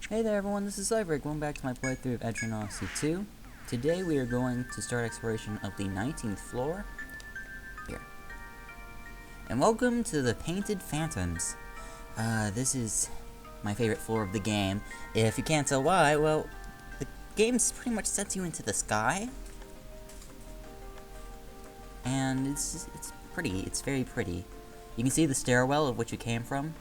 Hey there everyone, this is Cyber, going back to my playthrough of Etrian Odyssey 2. Today we are going to start exploration of the 19th floor. Here. And welcome to the Painted Phantoms. This is my favorite floor of the game. If you can't tell why, well, the game pretty much sets you into the sky. And it's pretty, it's very pretty. You can see the stairwell of which you came from,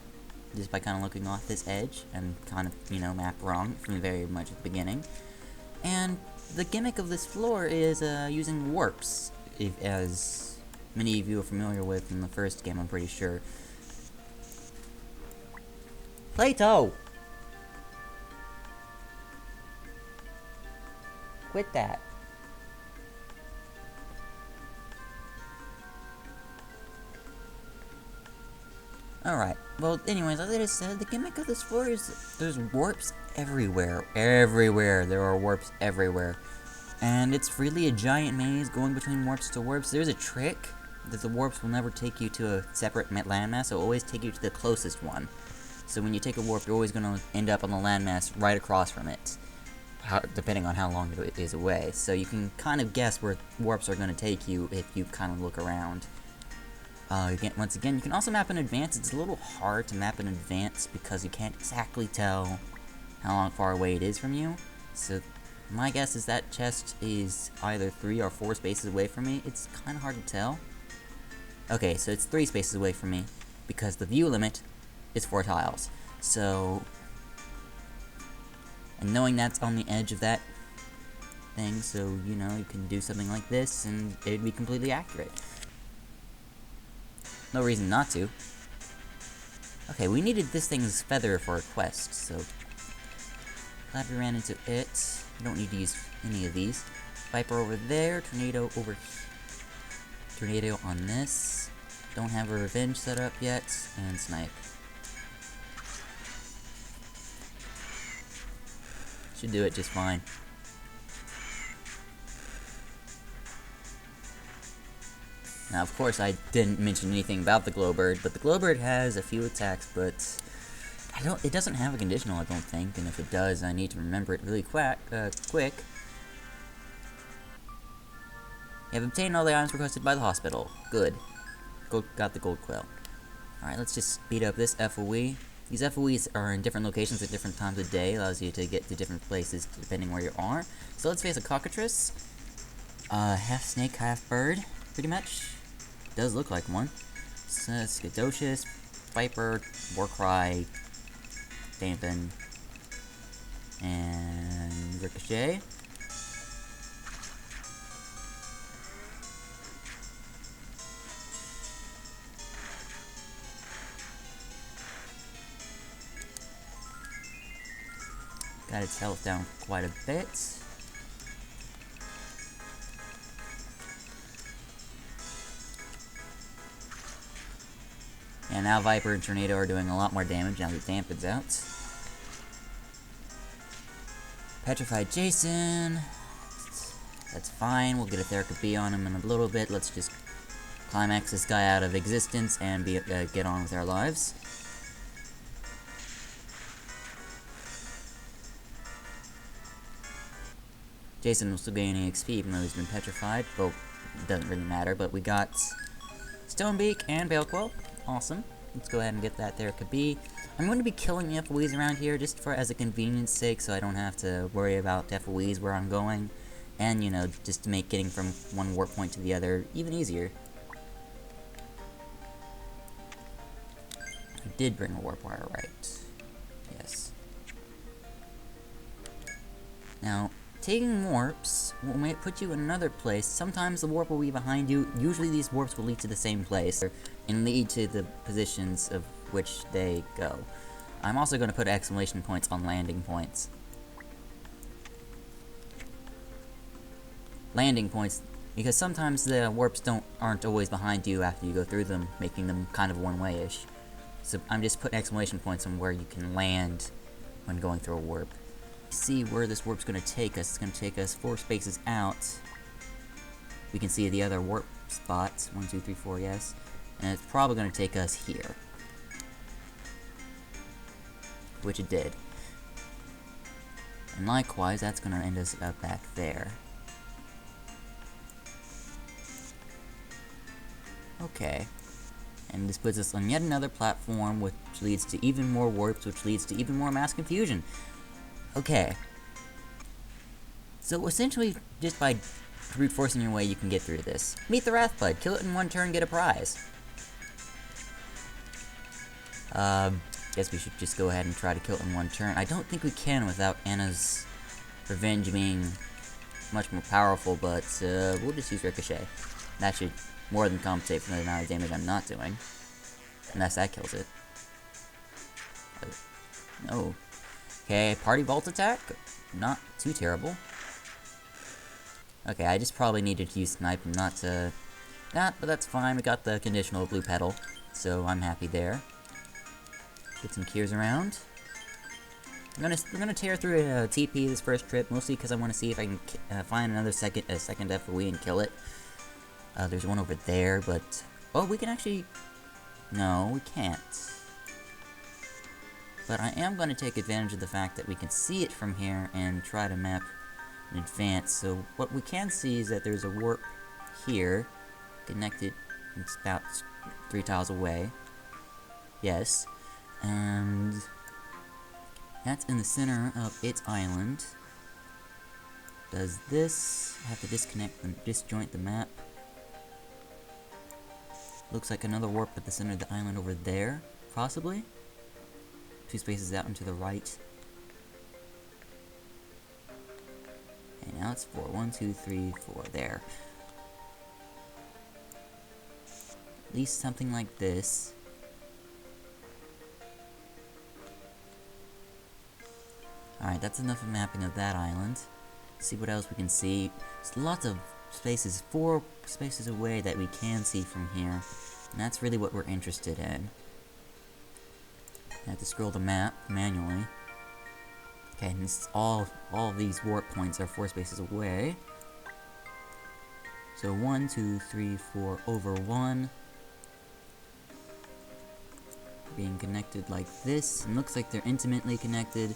just by kind of looking off this edge and kind of, map wrong from very much at the beginning. And the gimmick of this floor is using warps, as many of you are familiar with from the first game, I'm pretty sure. Plato! Quit that. Alright, well, anyways, as I just said, the gimmick of this floor is there's warps everywhere. Everywhere. There are warps everywhere. And it's really a giant maze going between warps to warps. There's a trick that the warps will never take you to a separate landmass, they'll always take you to the closest one. So when you take a warp, you're always going to end up on the landmass right across from it, depending on how long it is away. So you can kind of guess where warps are going to take you if you kind of look around. Once again, you can also map in advance. It's a little hard to map in advance because you can't exactly tell how far away it is from you. So my guess is that chest is either 3 or 4 spaces away from me. It's kind of hard to tell. Okay, so it's 3 spaces away from me because the view limit is 4 tiles. So, and knowing that's on the edge of that thing, so you can do something like this and it'd be completely accurate. No reason not to. Okay, we needed this thing's feather for a quest, so glad we ran into it. We don't need to use any of these. Viper over there, tornado over here. Tornado on this. Don't have a revenge set up yet, and snipe. Should do it just fine. Now, of course, I didn't mention anything about the Glowbird, but the Glowbird has a few attacks, but it doesn't have a conditional, I don't think, and if it does, I need to remember it really quick. You have obtained all the items requested by the hospital. Good. Got the gold quill. Alright, let's just speed up this FOE. These FOEs are in different locations at different times of day, allows you to get to different places depending where you are. So let's face a cockatrice. Half snake, half bird, pretty much. Does look like one. Skadocious, Viper, Warcry, Dampen, and Ricochet. Got its health down quite a bit. And now Viper and Tornado are doing a lot more damage now that Dampen's out. Petrified Jason. That's fine. We'll get a Therica B on him in a little bit. Let's just climax this guy out of existence and get on with our lives. Jason will still gain any XP even though he's been petrified. Well, it doesn't really matter, but we got Stonebeak and Balequill. Awesome. Let's go ahead and get that Therica B. I'm going to be killing the FOEs around here just as a convenience sake, so I don't have to worry about FOEs where I'm going. And, just to make getting from one warp point to the other even easier. I did bring a warp wire, right? Yes. Now, taking warps might put you in another place. Sometimes the warp will be behind you. Usually these warps will lead to the same place and lead to the positions of which they go. I'm also going to put exclamation points on landing points. Landing points, because sometimes the warps aren't always behind you after you go through them, making them kind of one-way-ish. So I'm just putting exclamation points on where you can land when going through a warp. See where this warp's going to take us. It's going to take us 4 spaces out. We can see the other warp spots. 1, 2, 3, 4, yes. And it's probably going to take us here. Which it did. And likewise, that's gonna end us about back there. Okay. And this puts us on yet another platform, which leads to even more warps, which leads to even more mass confusion. Okay. So essentially, just by brute forcing your way, you can get through this. Meet the Wrathbud. Kill it in one turn, get a prize. Guess we should just go ahead and try to kill it in one turn. I don't think we can without Anna's revenge being much more powerful, but we'll just use Ricochet. That should more than compensate for the amount of damage I'm not doing. Unless that kills it. No. Okay, Party Vault attack? Not too terrible. Okay, I just probably needed to use Snipe and not to... but that's fine. We got the conditional blue petal, so I'm happy there. Get some Cures around. We're gonna tear through a TP this first trip, mostly because I want to see if I can find another second FOE and kill it. There's one over there, but... Oh, we can actually... No, we can't. But I am going to take advantage of the fact that we can see it from here and try to map in advance. So what we can see is that there's a warp here, connected, it's about 3 tiles away. Yes. And that's in the center of its island. Does this have to disconnect and disjoint the map? Looks like another warp at the center of the island over there, possibly. 2 spaces out and to the right. And now it's 4. 1, 2, 3, 4. There. At least something like this. Alright, that's enough of mapping of that island. Let's see what else we can see. There's lots of spaces, 4 spaces away that we can see from here. And that's really what we're interested in. I have to scroll the map manually. Okay, and this is all of these warp points are 4 spaces away. So 1, 2, 3, 4 over 1. Being connected like this. And looks like they're intimately connected,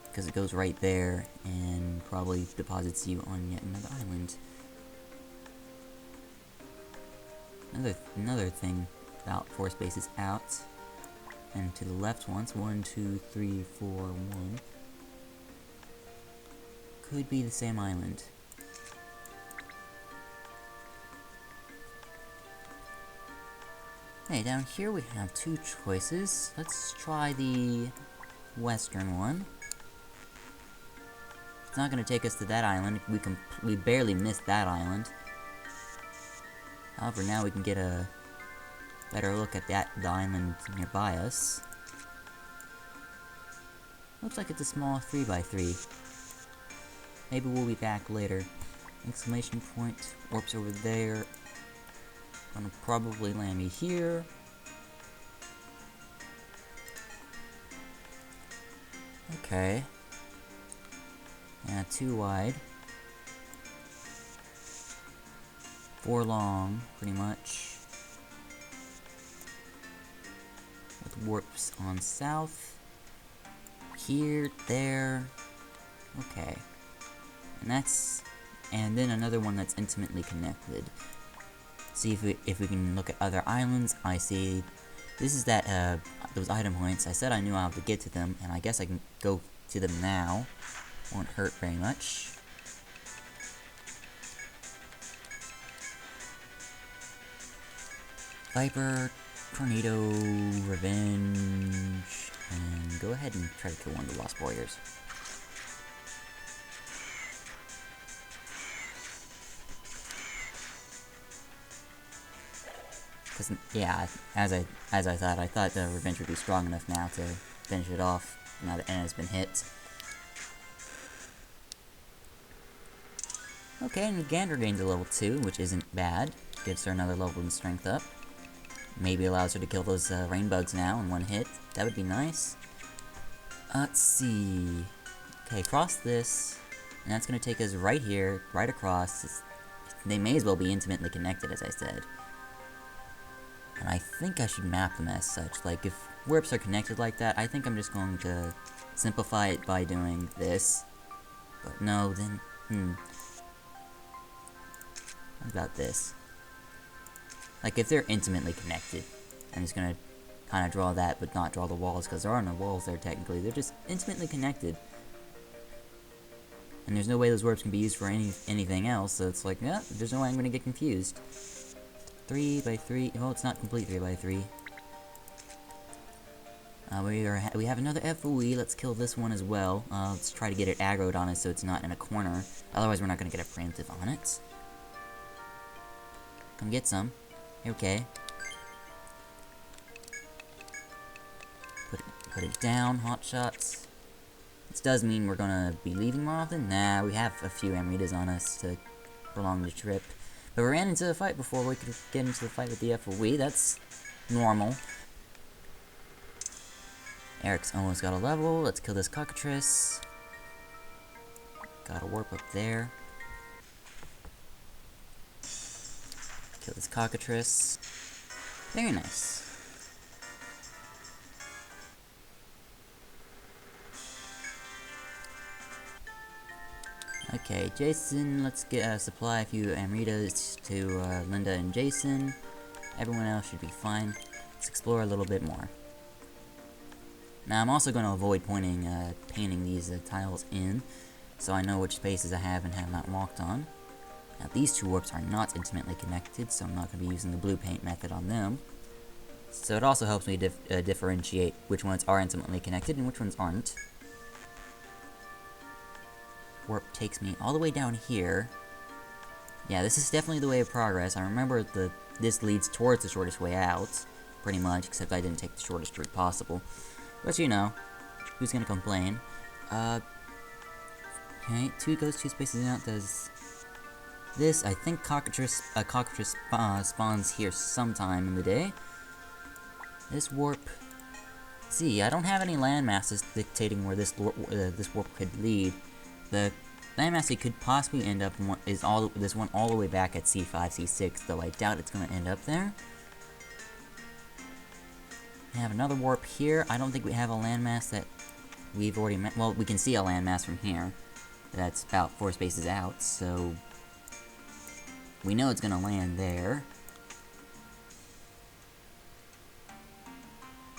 because it goes right there and probably deposits you on yet another island. Another thing about 4 spaces out. And to the left once. 1, 2, 3, 4, 1. Could be the same island. Okay, down here we have 2 choices. Let's try the western one. It's not going to take us to that island. We barely missed that island. However, now we can get a better look at the island nearby us. Looks like it's a small 3x3. Maybe we'll be back later. Exclamation point. Warps over there. Gonna probably land me here. Okay. Yeah, 2 wide. 4 long, pretty much. With warps on south. Here, there. Okay. And then another one that's intimately connected. See if we can look at other islands. I see. This is those item points. I said I knew how to get to them, and I guess I can go to them now. Won't hurt very much. Viper, Tornado, Revenge, and go ahead and try to kill one of the Lost Warriors. Cause, yeah, as I thought the Revenge would be strong enough now to finish it off, now that Anna's been hit. Okay, and Gander gains a level 2, which isn't bad. Gives her another level in strength up. Maybe allows her to kill those rain bugs now in 1 hit. That would be nice. Let's see. Okay, cross this. And that's going to take us right here, right across. They may as well be intimately connected, as I said. And I think I should map them as such. Like, if warps are connected like that, I think I'm just going to simplify it by doing this. But no, then, what about this? Like, if they're intimately connected, I'm just gonna kind of draw that, but not draw the walls, because there are no walls there, technically. They're just intimately connected. And there's no way those warps can be used for anything else, so it's like, yeah, there's no way I'm gonna get confused. 3 by 3, well, it's not complete 3 by 3. We have another FOE, let's kill this one as well. Let's try to get it aggroed on us so it's not in a corner. Otherwise, we're not gonna get a preemptive on it. Come get some. Okay. Put it down, hot shots. This does mean we're gonna be leaving more often. Nah, we have a few Amritas on us to prolong the trip. But we ran into a fight before we could get into the fight with the FOE. That's normal. Eric's almost got a level. Let's kill this cockatrice. Got a warp up there. Kill this cockatrice. Very nice. Okay, Jason, let's get supply a few Amritas to Linda and Jason. Everyone else should be fine. Let's explore a little bit more. Now, I'm also going to avoid painting these tiles in, so I know which spaces I have and have not walked on. Now, these two warps are not intimately connected, so I'm not going to be using the blue paint method on them. So it also helps me differentiate which ones are intimately connected and which ones aren't. Warp takes me all the way down here. Yeah, this is definitely the way of progress. I remember this leads towards the shortest way out, pretty much, except I didn't take the shortest route possible. But you know, who's gonna complain? Okay, 2 goes 2 spaces out, does this. I think cockatrice spawns here sometime in the day. This warp. See, I don't have any landmasses dictating where this warp could lead. The landmass it could possibly end up is this one all the way back at C5, C6, though I doubt it's gonna end up there. We have another warp here. I don't think we have a landmass that we've already met. Well, we can see a landmass from here. That's about 4 spaces out, so we know it's gonna land there.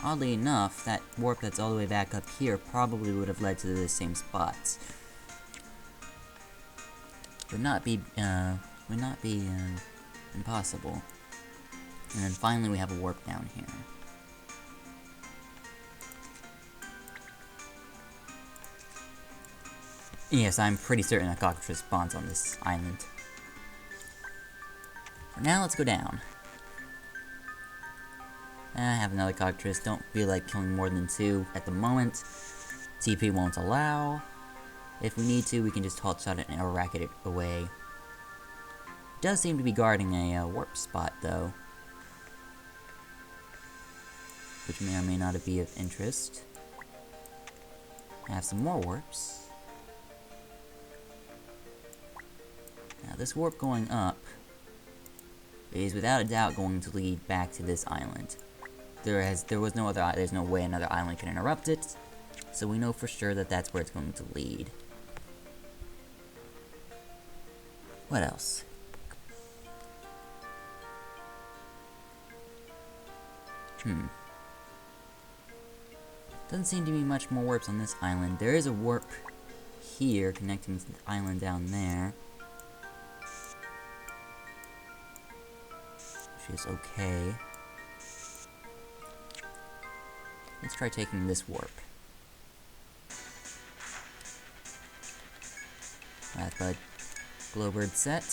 Oddly enough, that warp that's all the way back up here probably would have led to the same spots. Would not be impossible. And then finally we have a warp down here. Yes, I'm pretty certain that cockatrice spawns on this island. For now, let's go down. I have another cockatrice. Don't feel like killing more than 2 at the moment. TP won't allow. If we need to, we can just hot shot it or racket it away. It does seem to be guarding a warp spot, though, which may or may not be of interest. I have some more warps. Now, this warp going up is without a doubt going to lead back to this island. There's no way another island can interrupt it, so we know for sure that that's where it's going to lead. What else? Doesn't seem to be much more warps on this island. There is a warp here connecting to the island down there, which is okay. Let's try taking this warp. Alright, bud. Glowbird set.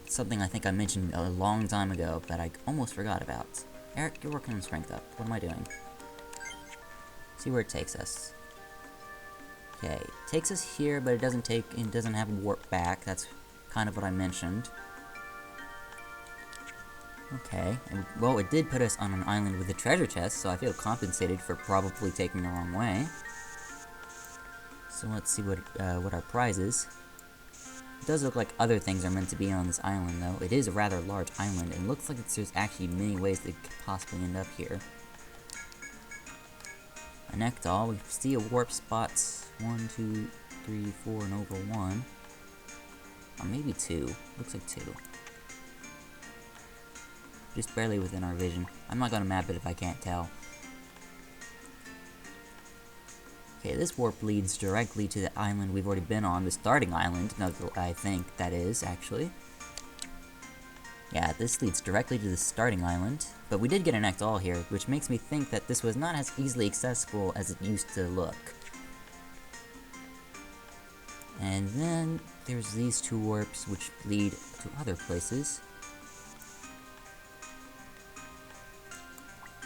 Something I think I mentioned a long time ago that I almost forgot about. Eric, you're working on strength up. What am I doing? See where it takes us. Okay, takes us here, but it doesn't have a warp back. That's kind of what I mentioned. Okay, and, well, it did put us on an island with a treasure chest, so I feel compensated for probably taking the wrong way. So let's see what our prize is. It does look like other things are meant to be on this island, though. It is a rather large island, and looks like there's actually many ways that it could possibly end up here. A Nectal, we see a warp spot. 1, 2, 3, 4, and over 1. Or maybe 2. Looks like 2. Just barely within our vision. I'm not gonna map it if I can't tell. Okay, this warp leads directly to the island we've already been on, the starting island. No, I think that is, actually. Yeah, this leads directly to the starting island. But we did get an act all here, which makes me think that this was not as easily accessible as it used to look. And then there's these 2 warps which lead to other places.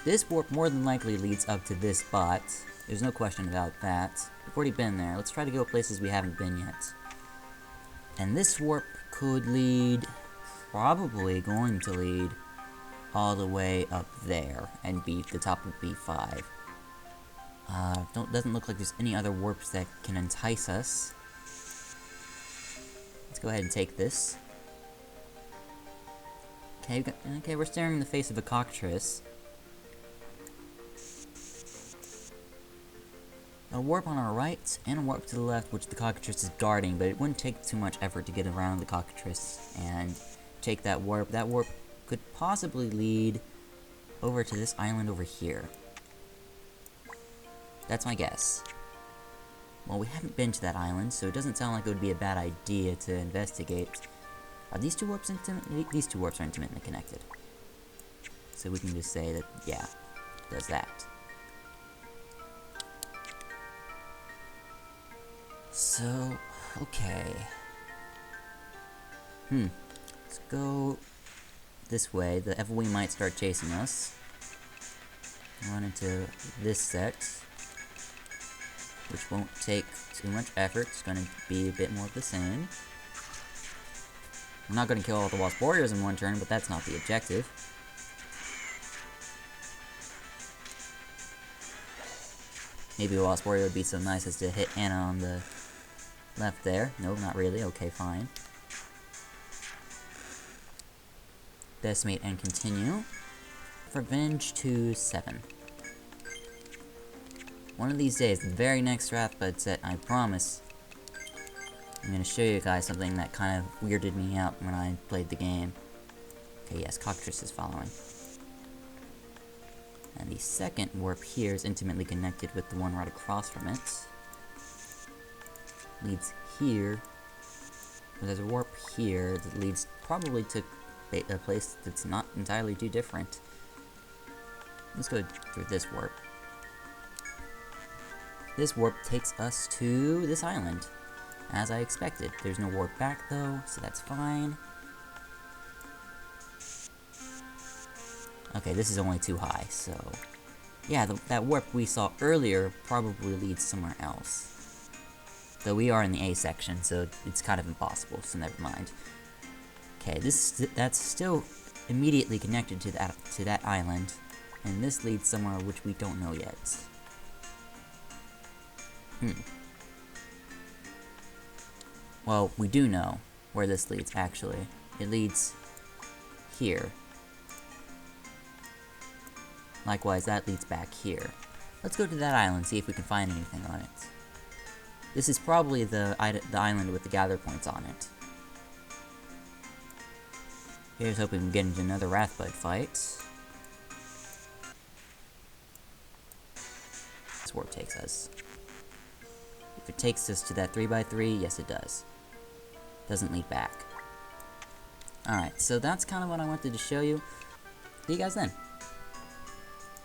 This warp more than likely leads up to this spot. There's no question about that. We've already been there. Let's try to go places we haven't been yet. And this warp could lead, probably going to lead, all the way up there and be the top of B5. Doesn't look like there's any other warps that can entice us. Let's go ahead and take this. Okay, we're staring in the face of a cockatrice. A warp on our right, and a warp to the left, which the cockatrice is guarding, but it wouldn't take too much effort to get around the cockatrice and take that warp. That warp could possibly lead over to this island over here. That's my guess. Well, we haven't been to that island, so it doesn't sound like it would be a bad idea to investigate. Are these 2 warps intimately? These 2 warps are intimately connected. So we can just say that, yeah, it does that. So, okay. Let's go this way. The FOE might start chasing us. Run into this set, which won't take too much effort. It's going to be a bit more of the same. I'm not going to kill all the Wasp Warriors in one turn, but that's not the objective. Maybe a Wasp Warrior would be so nice as to hit Anna on the left there. No, not really. Okay, fine. Decimate and continue. Revenge to 7. One of these days, the very next Wrathbud set, I promise, I'm gonna show you guys something that kind of weirded me out when I played the game. Okay, yes, Cockatrice is following. And the second warp here is intimately connected with the one right across from it. Leads here. But there's a warp here that leads probably to a place that's not entirely too different. Let's go through this warp. This warp takes us to this island, as I expected. There's no warp back though, so that's fine. Okay, this is only too high, so... yeah, that warp we saw earlier probably leads somewhere else. Though we are in the A section, so it's kind of impossible, so never mind. Okay, that's still immediately connected to that island, and this leads somewhere which we don't know yet. Well, we do know where this leads, actually. It leads here. Likewise, that leads back here. Let's go to that island, see if we can find anything on it. This is probably the island with the gather points on it. Here's hoping we get into another Wrathbud fight. This warp takes us. If it takes us to that 3x3, yes it does. Doesn't lead back. Alright, so that's kind of what I wanted to show you. See you guys then.